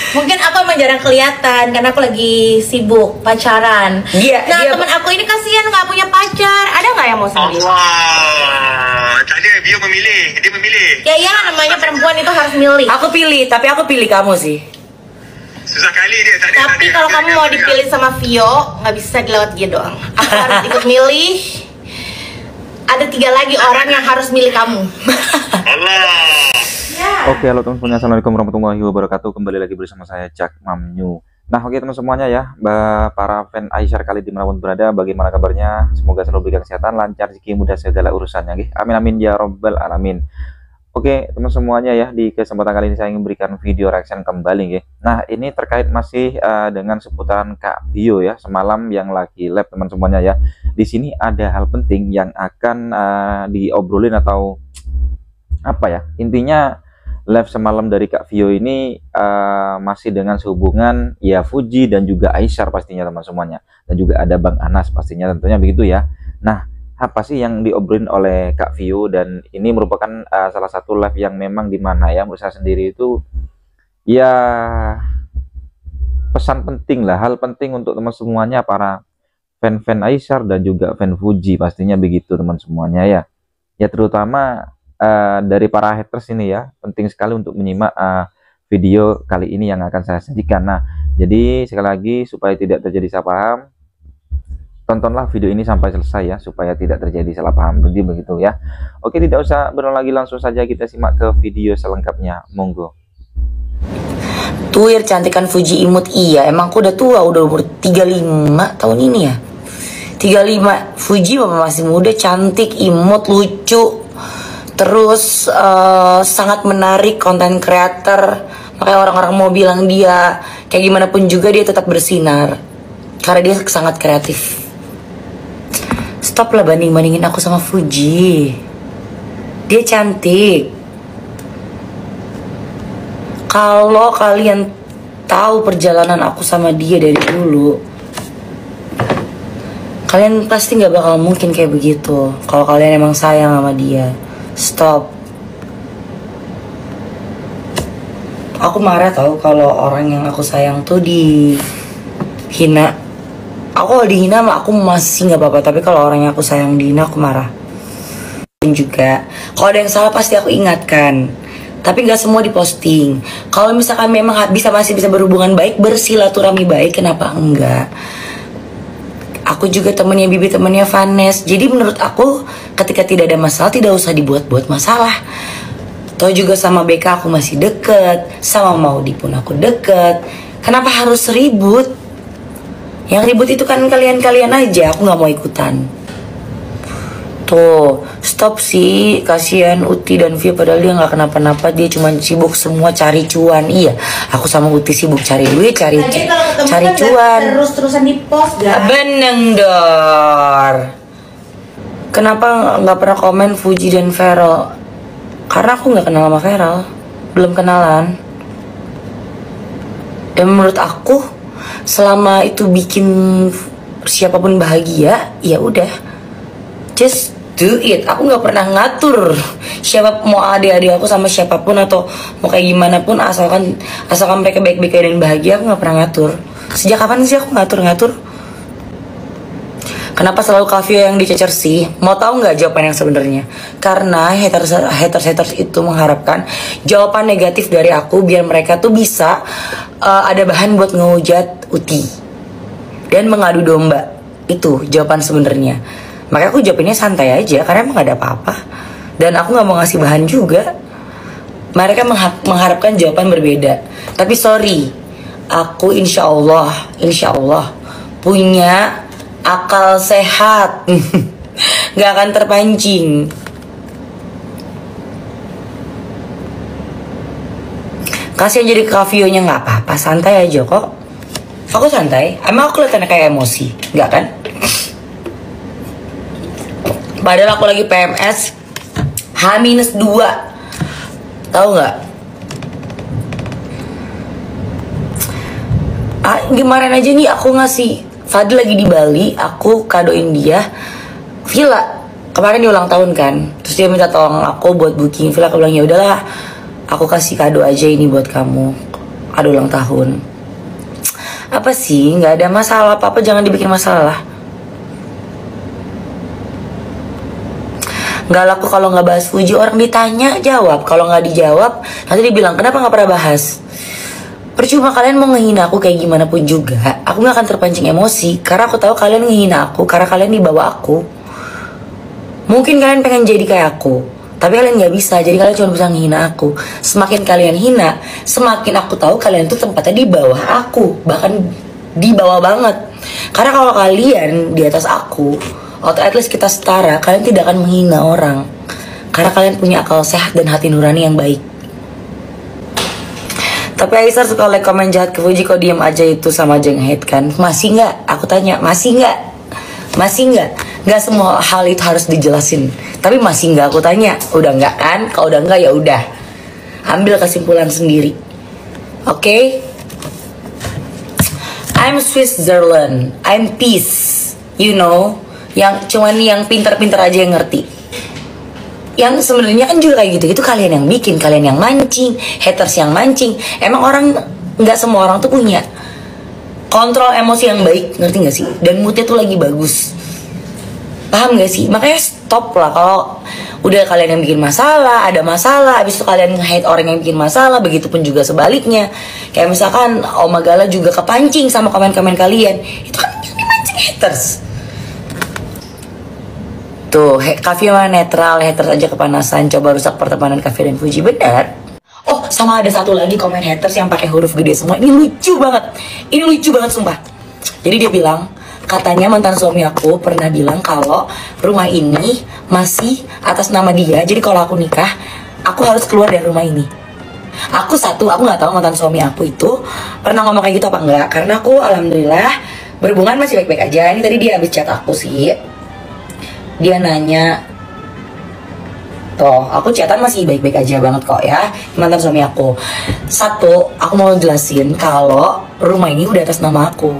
Mungkin aku emang jarang kelihatan karena aku lagi sibuk pacaran. Dia teman aku ini kasihan nggak punya pacar. Ada nggak yang mau sama dia? Tadi dia memilih. Ya namanya perempuan itu harus milih. Aku pilih, tapi aku pilih kamu sih. Susah kali dia tadi. Tapi kalau kamu mau dipilih sama Vio, nggak bisa dilewat dia doang. Aku harus ikut milih. Ada 3 lagi orang yang harus milih kamu. Allah. Oke, halo teman-teman, assalamualaikum warahmatullahi wabarakatuh. Kembali lagi bersama saya Cak Mamnyu. Nah, oke teman semuanya ya, para fan Aisyar kali dimanapun berada, bagaimana kabarnya? Semoga selalu diberikan kesehatan, lancar, rezeki, mudah segala urusannya, gih. Amin amin ya robbal alamin. Oke teman semuanya ya, di kesempatan kali ini saya ingin berikan video reaction kembali, gih. Nah, ini terkait masih dengan seputaran Kak Vio ya, semalam yang lagi live teman semuanya ya. Di sini ada hal penting yang akan diobrolin atau apa ya, intinya live semalam dari Kak Vio ini masih dengan sehubungan ya Fuji dan juga Aisyar pastinya teman semuanya, dan juga ada Bang Anas pastinya tentunya begitu ya. Nah, apa sih yang diobrolin oleh Kak Vio, dan ini merupakan salah satu live yang memang dimana ya menurut saya sendiri itu ya pesan penting lah, hal penting untuk teman semuanya, para fan-fan Aisyar dan juga fan Fuji pastinya begitu teman semuanya ya. Ya terutama dari para haters ini ya, penting sekali untuk menyimak video kali ini yang akan saya sajikan. Nah, jadi sekali lagi supaya tidak terjadi salah paham, tontonlah video ini sampai selesai ya, supaya tidak terjadi salah paham begitu ya. Oke, tidak usah berlama lagi, langsung saja kita simak ke video selengkapnya, monggo. Tuh ya, cantikan Fuji imut. Iya, emang aku udah tua, udah umur 35 tahun ini ya. 35, Fuji masih muda, cantik, imut, lucu. Terus sangat menarik, konten creator. Makanya orang-orang mau bilang dia kayak gimana pun juga dia tetap bersinar, karena dia sangat kreatif. Stop lah banding-bandingin aku sama Fuji. Dia cantik. Kalau kalian tahu perjalanan aku sama dia dari dulu, kalian pasti nggak bakal mungkin kayak begitu. Kalau kalian emang sayang sama dia, stop. Aku marah tau kalau orang yang aku sayang tuh dihina. Aku kalau dihina aku masih nggak apa-apa, tapi kalau orang yang aku sayang dihina aku marah. Dan juga kalau ada yang salah pasti aku ingatkan, tapi nggak semua diposting. Kalau misalkan memang masih bisa berhubungan baik, bersilaturahmi baik, kenapa enggak? Aku juga temennya Bibi, temennya Vanes. Jadi menurut aku ketika tidak ada masalah, tidak usah dibuat-buat masalah. Toh juga sama BK aku masih deket, sama Maudi pun aku deket. Kenapa harus ribut? Yang ribut itu kan kalian-kalian aja, aku nggak mau ikutan. Tuh, stop sih, kasihan Uti dan Vio, padahal dia nggak kenapa-napa, dia cuma sibuk semua cari cuan. Iya, aku sama Uti sibuk cari duit, cari cuan. Terus-terusan di post gak? Beneng dor. Kenapa nggak pernah komen Fuji dan Feral? Karena aku nggak kenal sama Feral, belum kenalan. Dan menurut aku, selama itu bikin siapapun bahagia, ya udah, just do it. Aku nggak pernah ngatur siapa mau adik-adik aku sama siapapun atau mau kayak gimana pun, asalkan mereka baik-baik dan bahagia. Aku nggak pernah ngatur. Sejak kapan sih aku ngatur? Kenapa selalu Kak Vio yang dicecer sih? Mau tahu nggak jawaban yang sebenarnya? Karena haters itu mengharapkan jawaban negatif dari aku biar mereka tuh bisa ada bahan buat ngehujat Uti dan mengadu domba. Itu jawaban sebenarnya. Makanya aku jawabinnya santai aja, karena emang gak ada apa-apa. Dan aku gak mau ngasih bahan juga. Mereka mengharapkan jawaban berbeda. Tapi sorry, aku insya Allah punya akal sehat. Gak akan terpancing. Kasih jadi Kak Vio-nya gak apa-apa, santai aja kok. Aku santai, emang aku kelihatannya kayak emosi, gak kan? Padahal aku lagi PMS H-2. Tahu nggak? Kemarin aja nih aku ngasih Fadil lagi di Bali, aku kadoin dia villa. Kemarin dia ulang tahun kan. Terus dia minta tolong aku buat booking villa. Aku bilang ya udahlah, aku kasih kado aja ini buat kamu. ada ulang tahun. Apa sih, nggak ada masalah, apa-apa jangan dibikin masalah. Nggak laku kalau nggak bahas Fuji, orang ditanya jawab, kalau nggak dijawab nanti dibilang kenapa nggak pernah bahas. Percuma kalian mau ngehina aku kayak gimana pun juga, aku nggak akan terpancing emosi karena aku tahu kalian ngehina aku karena kalian dibawa aku. Mungkin kalian pengen jadi kayak aku, tapi kalian nggak bisa, jadi kalian cuma bisa menghina aku. Semakin kalian hina, semakin aku tahu kalian tuh tempatnya di bawah aku, bahkan di bawah banget. Karena kalau kalian di atas aku, atau at least kita setara, kalian tidak akan menghina orang. Karena kalian punya akal sehat dan hati nurani yang baik. Tapi Aisyah suka like komen jahat ke Fuji, kok diem aja itu sama aja nge-hate kan? Masih nggak? Aku tanya, masih nggak? Masih nggak? Nggak semua hal itu harus dijelasin. Tapi masih nggak? Aku tanya. Udah nggak kan? Kalau udah nggak ya udah. Ambil kesimpulan sendiri. Oke? I'm Switzerland. I'm peace. You know? Yang cuman yang pintar-pintar aja yang ngerti. Yang sebenarnya kan juga kayak gitu. Itu kalian yang bikin, kalian yang mancing, haters yang mancing. Emang orang, nggak semua orang tuh punya kontrol emosi yang baik, ngerti nggak sih? Dan moodnya tuh lagi bagus. Paham gak sih? Makanya stop lah kalau udah kalian yang bikin masalah, ada masalah, habis itu kalian nge-hate orang yang bikin masalah, begitupun juga sebaliknya. Kayak misalkan Oma Gala juga kepancing sama komen-komen kalian. Itu kan yang dimancing haters. Tuh, Kavi mah netral, haters aja kepanasan, coba rusak pertemanan Kavi dan Fuji, benar? Oh, sama ada satu lagi komen haters yang pakai huruf gede semua. Ini lucu banget. Ini lucu banget sumpah. Jadi dia bilang, katanya mantan suami aku pernah bilang kalau rumah ini masih atas nama dia. Jadi kalau aku nikah, aku harus keluar dari rumah ini. Aku nggak tahu mantan suami aku itu pernah ngomong kayak gitu apa enggak. Karena aku alhamdulillah berhubungan masih baik-baik aja. Ini tadi dia habis chat aku sih. Dia nanya, toh aku chatan masih baik-baik aja banget kok ya, mantan suami aku. Satu, aku mau jelasin kalau rumah ini udah atas nama aku.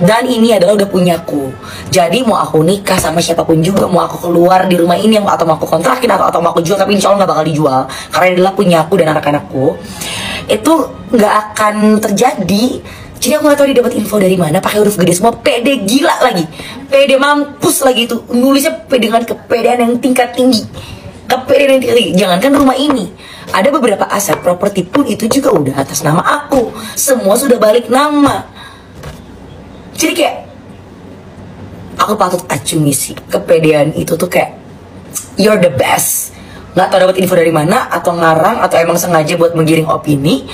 Dan ini adalah udah punyaku. Jadi mau aku nikah sama siapapun juga, mau aku keluar di rumah ini, atau mau aku kontrakin, atau mau aku jual, tapi insya Allah gak bakal dijual. Karena ini adalah punyaku dan anak-anakku. Itu gak akan terjadi. Jadi aku gak tahu dia dapat info dari mana, pakai huruf gede semua, pede gila lagi, pede mampus lagi itu, nulisnya pede dengan kepedean yang tingkat tinggi, kepedean yang tingkat tinggi. Jangankan rumah ini, ada beberapa aset properti pun itu juga udah atas nama aku, semua sudah balik nama. Jadi kayak aku patut acungi sih, kepedean itu tuh kayak you're the best. Gak tau dapat info dari mana, atau ngarang, atau emang sengaja buat menggiring opini.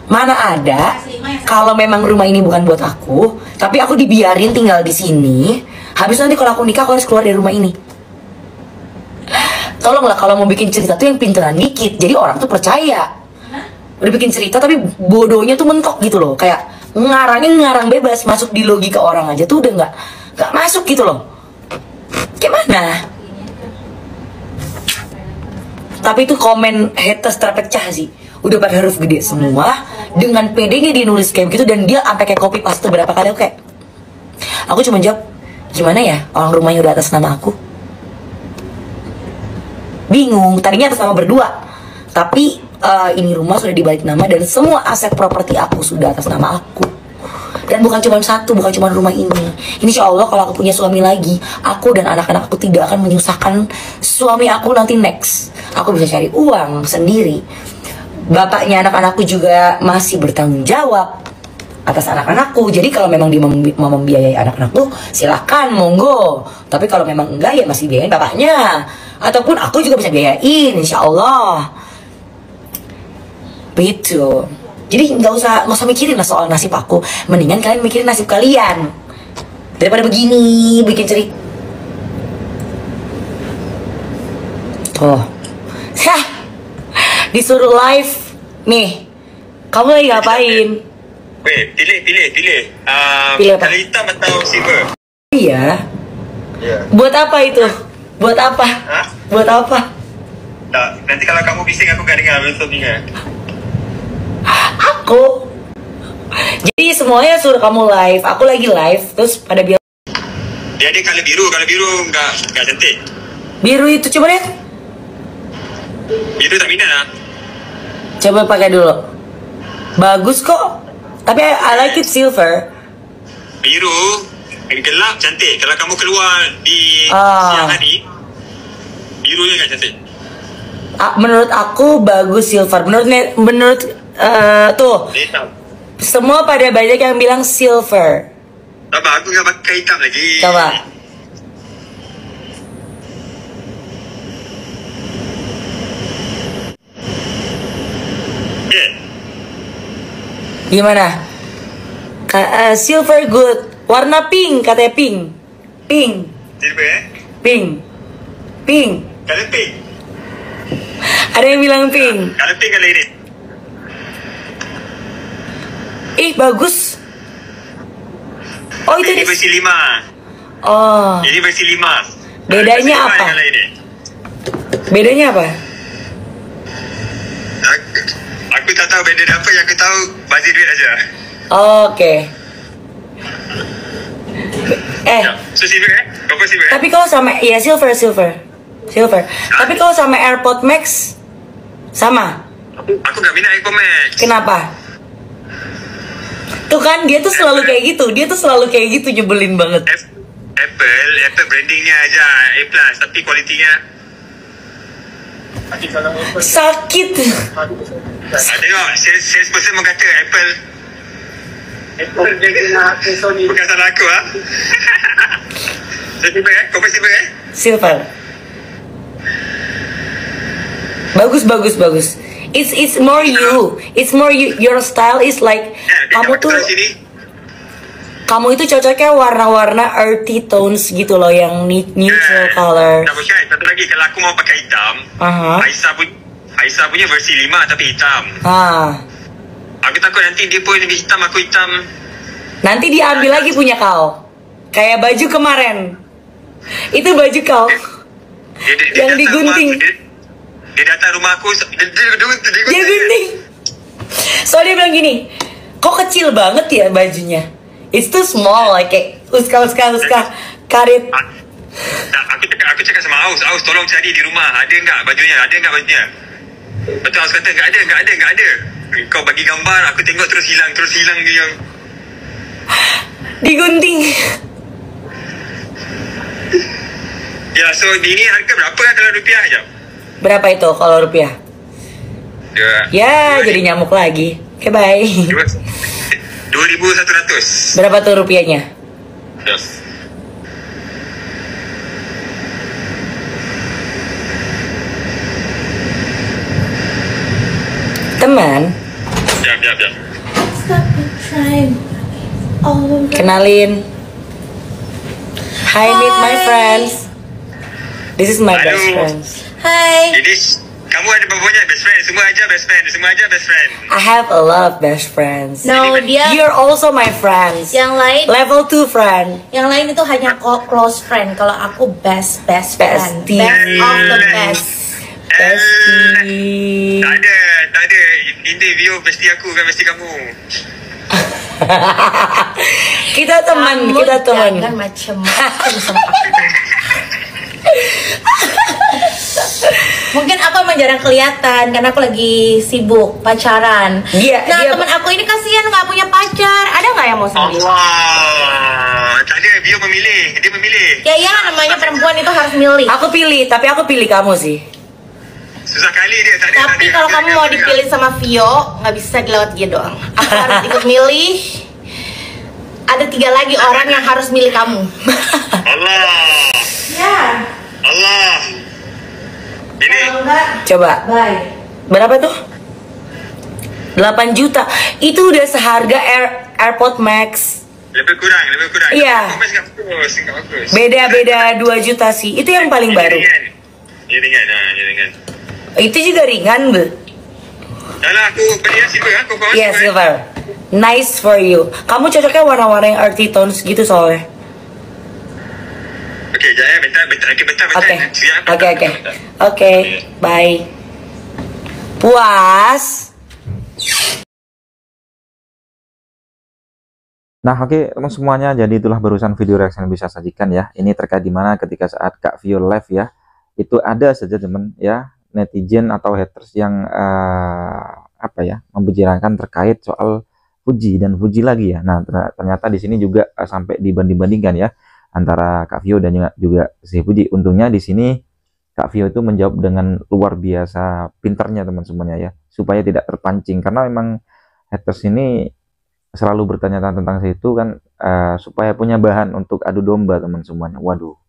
Mana ada kalau memang rumah ini bukan buat aku, tapi aku dibiarin tinggal di sini. Habis nanti kalau aku nikah aku harus keluar dari rumah ini. Tolonglah kalau mau bikin cerita tuh yang pinteran dikit, jadi orang tuh percaya. Udah bikin cerita tapi bodohnya tuh mentok gitu loh. Kayak ngarangnya ngarang bebas, masuk di logika orang aja tuh udah nggak masuk gitu loh. Gimana? Tapi itu komen haters terpecah sih. Udah pada huruf gede semua, dengan pedenya dia nulis kayak gitu, dan dia sampai kayak copy paste berapa kali. Aku cuma jawab, gimana ya orang rumahnya udah atas nama aku. Bingung, tadinya atas nama berdua, tapi ini rumah sudah dibalik nama dan semua aset properti aku sudah atas nama aku. Dan bukan cuma satu, bukan cuma rumah ini. Insya Allah kalau aku punya suami lagi, aku dan anak-anak aku tidak akan menyusahkan suami aku nanti next. Aku bisa cari uang sendiri. Bapaknya anak-anakku juga masih bertanggung jawab atas anak-anakku. Jadi kalau memang dia mau membiayai anak-anakku, silakan, monggo. Tapi kalau memang enggak, ya masih biayain bapaknya. Ataupun aku juga bisa biayain, insya Allah. Begitu. Jadi nggak usah mikirin lah soal nasib aku. Mendingan kalian mikirin nasib kalian daripada begini bikin cerita. Tuh, hah, disuruh live nih. Kamu lagi ngapain? Weh, pilih. Pilih apa? Kalau hitam atau silver? Iya. Ya. Buat apa itu? Buat apa? Hah? Buat apa? Tak, nanti kalau kamu bising aku gak dengar topiknya. Aku. Jadi semuanya suruh kamu live. Aku lagi live, terus pada bilang. Dia ada kalau biru nggak cantik. Biru itu coba lihat. Biru tak minat lah. Coba pakai dulu. Bagus kok. Tapi I like it silver. Biru gelap cantik. Kalau kamu keluar di Ah. siang hari, birunya kan cantik. Menurut aku bagus silver. Menurut tuh Hitam. semua pada banyak yang bilang silver. Tak apa, aku nggak pakai hitam lagi. Coba. Okay. Gimana? Silver good. Warna pink katanya pink. Pink. Silver Pink. Pink. Kalau pink. Ada yang bilang pink. Kalau pink kalau ini. Ih bagus. Oh itu Ini versi 5. Oh. Ini versi 5. Bedanya Versi 5 apa? Kalau ini. Bedanya apa? Aku tak tahu beda apa, yang aku tahu bazir duit aja. Oke. Ya. So silver Kau pun silver Tapi kalau sama ya silver. Tapi kalau sama AirPod Max sama. Aku nggak minat Eco Max. Kenapa? Tuh kan dia tuh selalu kayak gitu, nyebelin banget. Apple brandingnya aja A+, tapi kualitinya Sakit. tengok salesperson mengkata Apple bukan salah aku So silver Kau pun silver Silver. Bagus. It's more you. It's more you. Your style is like kamu itu cocoknya warna-warna earthy tones gitu loh, yang neutral color. Tak bukan. Satu lagi, kalau aku mau pakai hitam, Aisyah punya versi 5 tapi hitam. Aku takut nanti dia pun lebih hitam, aku hitam. Nanti diambil lagi punya kau. Kayak baju kemarin. Itu baju kau. Yang digunting. Dia datang rumah aku, Dia gunting. Soalnya dia bilang gini, kok kecil banget ya bajunya. It's too small, like uska karet. Aku cakap sama Aus tolong cari di rumah, ada enggak bajunya. Betul, Aus kata enggak ada. Kau bagi gambar, aku tengok terus hilang yang Digunting. ya. So ini harga berapa kalau rupiah aja? Berapa itu kalau rupiah? Ya, jadi nyamuk lagi. Oke, bye. 2.100. Berapa tuh rupiahnya? Yes. Teman, Ya. kenalin. Hi, meet my friends. This is my best Halo. friends. Hai. Jadi kamu ada berapa banyak best friend? Semua aja best friend. I have a lot of best friends. No, dia You're also my friends. yang lain Level 2 friend. itu hanya close friend. Kalau aku best friend. Bestie. Best of the best. Bestie. Tak ada. Ini Vio bestie aku, bukan bestie kamu. Kita teman. Jangan macam-macam sama aku. Mungkin aku emang jarang kelihatan karena aku lagi sibuk pacaran. Dia Teman aku ini kasihan nggak punya pacar. Ada nggak yang mau sendiri? Allah. Tak ada, Vio memilih. Dia memilih. Ya iya, namanya perempuan itu harus milih. Aku pilih kamu sih. Susah kali dia. Tak ada. Tapi kalau kamu mau dipilih sama Vio, nggak bisa lewat dia doang. Aku harus ikut milih. Ada 3 lagi orang yang harus milih kamu. Allah. Ya. Allah. Ini Enggak, Coba. bye. Berapa tuh? 8 juta. Itu udah seharga AirPod Max. lebih kurang. Iya. Enggak bagus. Beda 2 juta sih. Itu yang paling baru. Ini ringan. Itu juga ringan, Bu. Dahlah, aku beli silver aku kawan. Iya, silver. Nice for you. Kamu cocoknya warna-warna yang earthy tones gitu soalnya. Okey, jap bentar. Oke. Bye. Puas. Nah, oke teman semuanya, jadi itulah barusan video reaction yang bisa sajikan ya. Ini terkait dimana ketika saat Kak Vio live ya, itu ada saja teman ya, netizen atau haters yang apa ya, membicarakan terkait soal Fuji dan Fuji lagi ya. Nah, ternyata di sini juga sampai dibanding-bandingkan ya antara Kak Vio dan juga si Fuji. Untungnya di sini Kak Vio itu menjawab dengan luar biasa pinternya teman semuanya ya, supaya tidak terpancing, karena memang haters ini selalu bertanya-tanya tentang situ kan, supaya punya bahan untuk adu domba teman semuanya. Waduh,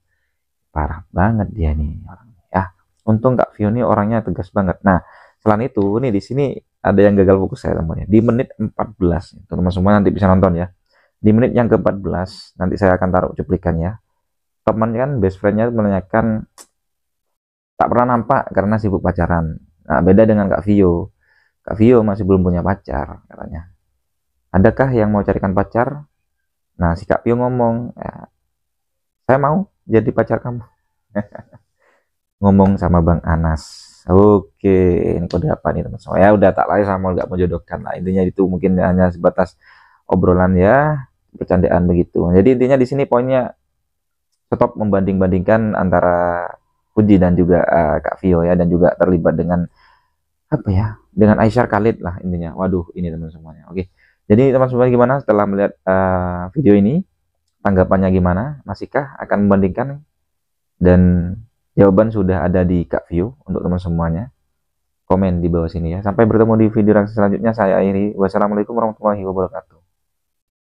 parah banget dia nih orangnya ya. Untung Kak Vio ini orangnya tegas banget. Nah, selain itu nih di sini ada yang gagal fokus saya temannya di menit 14. Teman semua nanti bisa nonton ya. Di menit yang ke-14 nanti saya akan taruh cuplikannya. Teman kan best friendnya menanyakan, tak pernah nampak karena sibuk pacaran. Nah, beda dengan Kak Vio. Kak Vio masih belum punya pacar katanya. Adakah yang mau carikan pacar? Nah, si Kak Vio ngomong, ya, saya mau jadi pacar kamu. Ngomong sama Bang Anas. Oke, ini kode apa nih teman-teman? Ya udah, tak lain sama nggak menjodohkan lah. Intinya itu mungkin hanya sebatas obrolan ya, bercandaan begitu. Jadi intinya di sini poinnya, stop membanding-bandingkan antara Fuji dan juga Kak Vio ya, dan juga terlibat dengan apa ya, dengan Aisyah Khalid lah intinya. Waduh, ini teman semuanya. Oke, jadi teman semuanya gimana setelah melihat video ini? Tanggapannya gimana? Masihkah akan membandingkan? Dan jawaban sudah ada di Kak Vio untuk teman semuanya. Komen di bawah sini ya. Sampai bertemu di video reaksi selanjutnya. Saya akhiri. Wassalamualaikum warahmatullahi wabarakatuh.